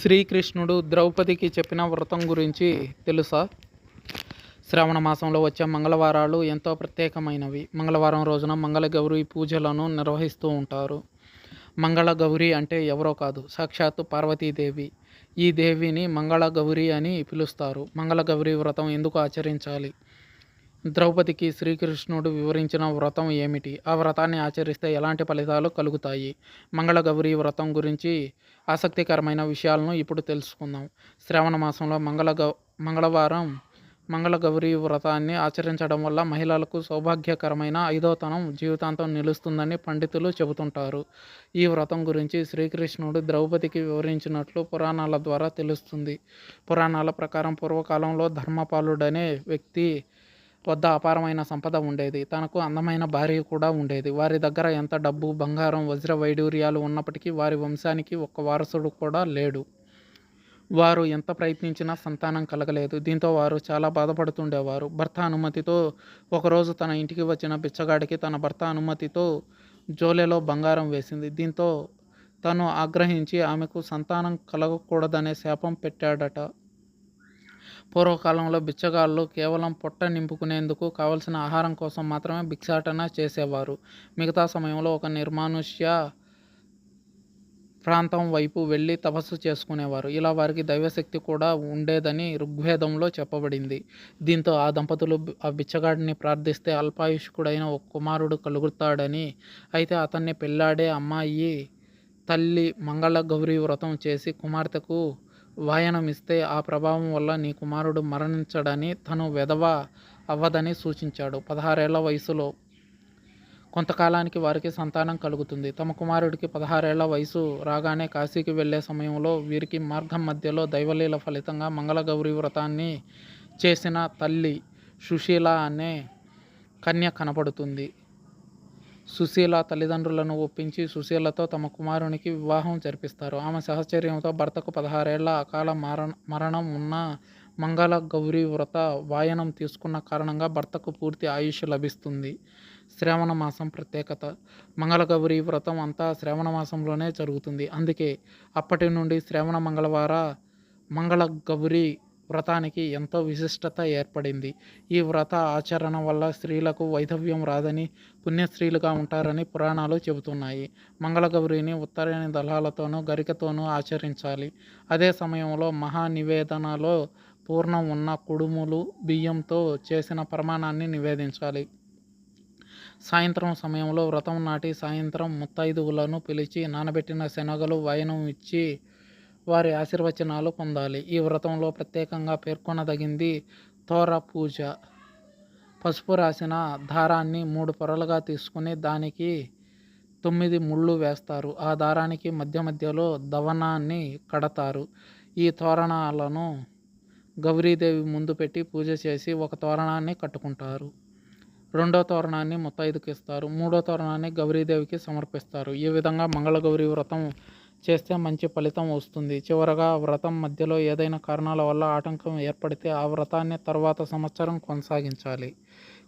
శ్రీకృష్ణుడు ద్రౌపదికి చెప్పిన వ్రతం గురించి తెలుసా? శ్రావణ మాసంలో వచ్చే మంగళవారాలు ఎంతో ప్రత్యేకమైనవి. మంగళవారం రోజున మంగళగౌరి పూజలను నిర్వహిస్తూ ఉంటారు. మంగళగౌరి అంటే ఎవరో కాదు, సాక్షాత్తు పార్వతీదేవి. ఈ దేవిని మంగళగౌరి అని పిలుస్తారు. మంగళగౌరి వ్రతం ఎందుకు ఆచరించాలి? ద్రౌపదికి శ్రీకృష్ణుడు వివరించిన వ్రతం ఏమిటి? ఆ వ్రతాన్ని ఆచరిస్తే ఎలాంటి ఫలితాలు కలుగుతాయి? మంగళగౌరి వ్రతం గురించి ఆసక్తికరమైన విషయాలను ఇప్పుడు తెలుసుకుందాం. శ్రావణ మాసంలో మంగళవారం మంగళగౌరి వ్రతాన్ని ఆచరించడం వల్ల మహిళలకు సౌభాగ్యకరమైన ఐదోతనం జీవితాంతం నిలుస్తుందని పండితులు చెబుతుంటారు. ఈ వ్రతం గురించి శ్రీకృష్ణుడు ద్రౌపదికి వివరించినట్లు పురాణాల ద్వారా తెలుస్తుంది. పురాణాల ప్రకారం పూర్వకాలంలో ధర్మపాలుడనే వ్యక్తి వద్ద అపారమైన సంపద ఉండేది. తనకు అందమైన భార్య కూడా ఉండేది. వారి దగ్గర ఎంత డబ్బు, బంగారం, వజ్ర వైడూర్యాలు ఉన్నప్పటికీ వారి వంశానికి ఒక్క వారసుడు కూడా లేడు. వారు ఎంత ప్రయత్నించినా సంతానం కలగలేదు. దీంతో వారు చాలా బాధపడుతుండేవారు. భర్త అనుమతితో ఒకరోజు తన ఇంటికి వచ్చిన బిచ్చగాడికి తన భర్త అనుమతితో జోలెలో బంగారం వేసింది. దీంతో తను ఆగ్రహించి ఆమెకు సంతానం కలగకూడదనే శాపం పెట్టాడట. పూర్వకాలంలో బిచ్చగాళ్ళు కేవలం పొట్ట నింపుకునేందుకు కావలసిన ఆహారం కోసం మాత్రమే భిక్షాటన చేసేవారు. మిగతా సమయంలో ఒక నిర్మానుష్య ప్రాంతం వైపు వెళ్ళి తపస్సు చేసుకునేవారు. ఇలా వారికి దైవశక్తి కూడా ఉండేదని ఋగ్వేదంలో చెప్పబడింది. దీంతో ఆ దంపతులు ఆ బిచ్చగాడిని ప్రార్థిస్తే అల్పాయుష్కుడైన ఒక కుమారుడు కలుగుతాడని, అయితే అతన్ని పెళ్లాడే అమ్మాయి తల్లి మంగళగౌరి వ్రతం చేసి కుమార్తెకు వాయనమిస్తే ఆ ప్రభావం వల్ల నీ కుమారుడు మరణించడని, తను వెధవ అవ్వదని సూచించాడు. 16 ఏళ్ల వయసులో కొంతకాలానికి వారికి సంతానం కలుగుతుంది. తమ కుమారుడికి 16 ఏళ్ల వయసు రాగానే కాశీకి వెళ్లే సమయంలో వీరికి మార్గం మధ్యలో దైవలీల ఫలితంగా మంగళగౌరి వ్రతాన్ని చేసిన తల్లి సుశీల అనే కన్య కనపడుతుంది. సుశీల తల్లిదండ్రులను ఒప్పించి సుశీలతో తమ కుమారునికి వివాహం జరిపిస్తారు. ఆమె సహచర్యంతో భర్తకు 16 ఏళ్ల అకాల మరణం ఉన్న మంగళగౌరి వ్రత వాయనం తీసుకున్న కారణంగా భర్తకు పూర్తి ఆయుష్ లభిస్తుంది. శ్రావణ మాసం ప్రత్యేకత. మంగళగౌరి వ్రతం అంతా శ్రావణ మాసంలోనే జరుగుతుంది. అందుకే అప్పటి నుండి శ్రావణ మంగళవార మంగళగౌరి వ్రతానికి ఎంతో విశిష్టత ఏర్పడింది. ఈ వ్రత ఆచరణ వల్ల స్త్రీలకు వైధవ్యం రాదని, పుణ్యస్త్రీలుగా ఉంటారని పురాణాలు చెబుతున్నాయి. మంగళగౌరిని ఉత్తరేణి దళాలతోనూ గరికతోనూ ఆచరించాలి. అదే సమయంలో మహానివేదనలో పూర్ణం ఉన్న కుడుములు, బియ్యంతో చేసిన పరమాన్నాన్ని నివేదించాలి. సాయంత్రం సమయంలో వ్రతం నాటి సాయంత్రం ముత్తైదువులను పిలిచి నానబెట్టిన శనగలు వాయనం ఇచ్చి వారి ఆశీర్వచనాలు పొందాలి. ఈ వ్రతంలో ప్రత్యేకంగా పేర్కొనదగింది తోర పూజ. పసుపు రాసిన దారాన్ని 3 పొరలుగా తీసుకుని దానికి 9 ముళ్ళు వేస్తారు. ఆ దారానికి మధ్య మధ్యలో దవనాన్ని కడతారు. ఈ తోరణాలను గౌరీదేవి ముందు పెట్టి పూజ చేసి ఒక తోరణాన్ని కట్టుకుంటారు. రెండో తోరణాన్ని ముత్తైదుకి ఇస్తారు. మూడో తోరణాన్ని గౌరీదేవికి సమర్పిస్తారు. ఈ విధంగా మంగళగౌరి వ్రతం చేస్తే మంచి ఫలితం వస్తుంది. చివరగా వ్రతం మధ్యలో ఏదైనా కారణాల వల్ల ఆటంకం ఏర్పడితే ఆ వ్రతాన్ని తర్వాత సంవత్సరం కొనసాగించాలి.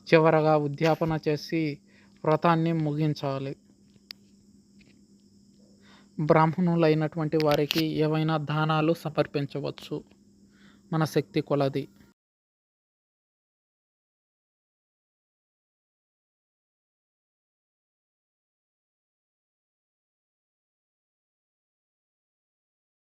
చివరగా ఉద్యాపన చేసి వ్రతాన్ని ముగించాలి. బ్రాహ్మణులైనటువంటి వారికి ఏవైనా దానాలు సమర్పించవచ్చు. మన శక్తి కొలది.